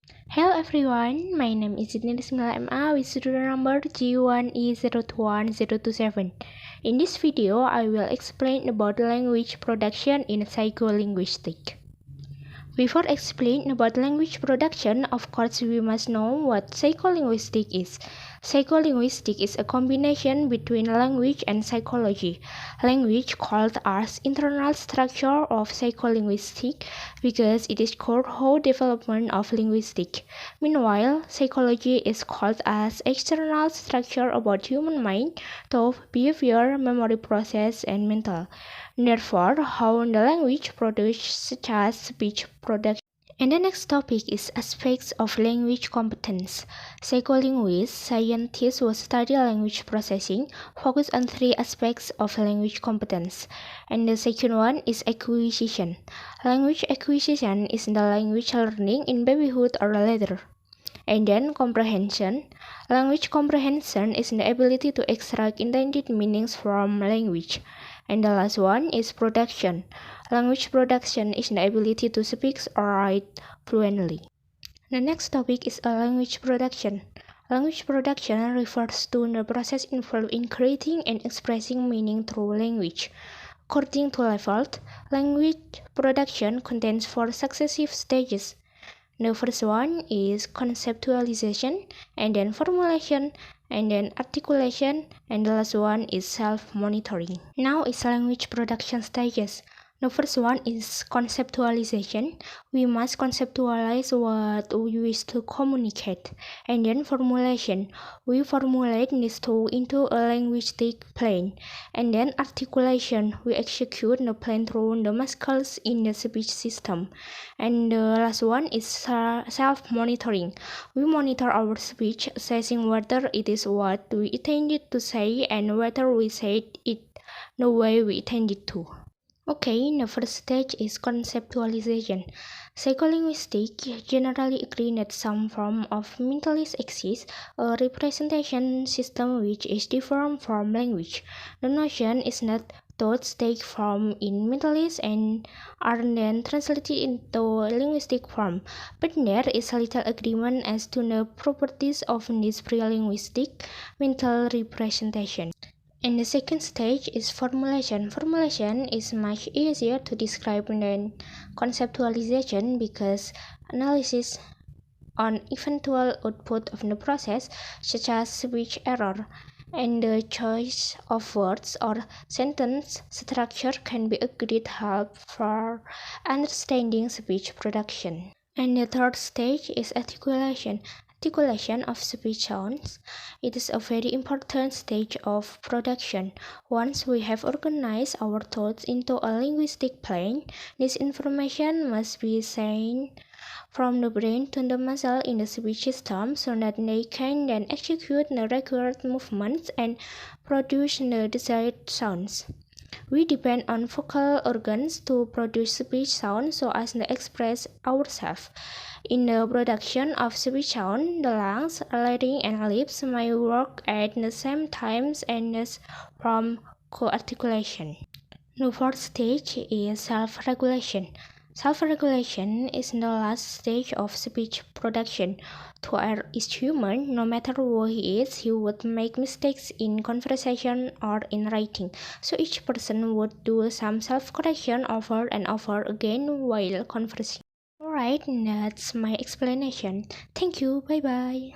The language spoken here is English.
Hello everyone, my name is Idnir MA with student number G1E021027. In this video, I will explain about language production in psycholinguistics. Before explaining about language production, of course we must know what psycholinguistics is. Psycholinguistics is a combination between language and psychology. Language called as internal structure of psycholinguistics because it is core whole development of linguistics. Meanwhile, psychology is called as external structure about human mind, thought, behavior, memory process, and mental. Therefore, how the language produced such as speech production. And the next topic is aspects of language competence. Psycholinguists, scientists who study language processing, focus on three aspects of language competence. And the second one is acquisition. Language acquisition is the language learning in babyhood or later. And then comprehension. Language comprehension is the ability to extract intended meanings from language. And the last one is production. Language production is the ability to speak or write fluently. The next topic is a language production. Language production refers to the process involved in creating and expressing meaning through language. According to Lefort, language production contains four successive stages. The first one is conceptualization, and then formulation, and then articulation, and the last one is self-monitoring. Now is language production stages. The first one is conceptualization. We must conceptualize what we wish to communicate. And then formulation. We formulate this thought into a linguistic plane. And then articulation. We execute the plan through the muscles in the speech system. And the last one is self-monitoring. We monitor our speech, assessing whether it is what we intended to say and whether we said it the way we intended to. Okay, the first stage is conceptualization. Psycholinguistics generally agree that some form of mentalist exists, a representation system which is different from language. The notion is that thoughts take form in mentalist and are then translated into linguistic form, but there is a little agreement as to the properties of this pre-linguistic mental representation. And the second stage is formulation. Formulation is much easier to describe than conceptualization because analysis on eventual output of the process, such as speech error, and the choice of words or sentence structure can be a great help for understanding speech production. And the third stage is articulation. Articulation of speech sounds. It is a very important stage of production. Once we have organized our thoughts into a linguistic plane, this information must be sent from the brain to the muscle in the speech system so that they can then execute the required movements and produce the desired sounds. We depend on vocal organs to produce speech sound so as to express ourselves. In the production of speech sound, the lungs, larynx, and lips may work at the same time and thus form co-articulation. The fourth stage is self-regulation. Self-regulation is the last stage of speech production. To each human, no matter who he is, he would make mistakes in conversation or in writing. So each person would do some self-correction over and over again while conversing. Alright, that's my explanation. Thank you, bye bye.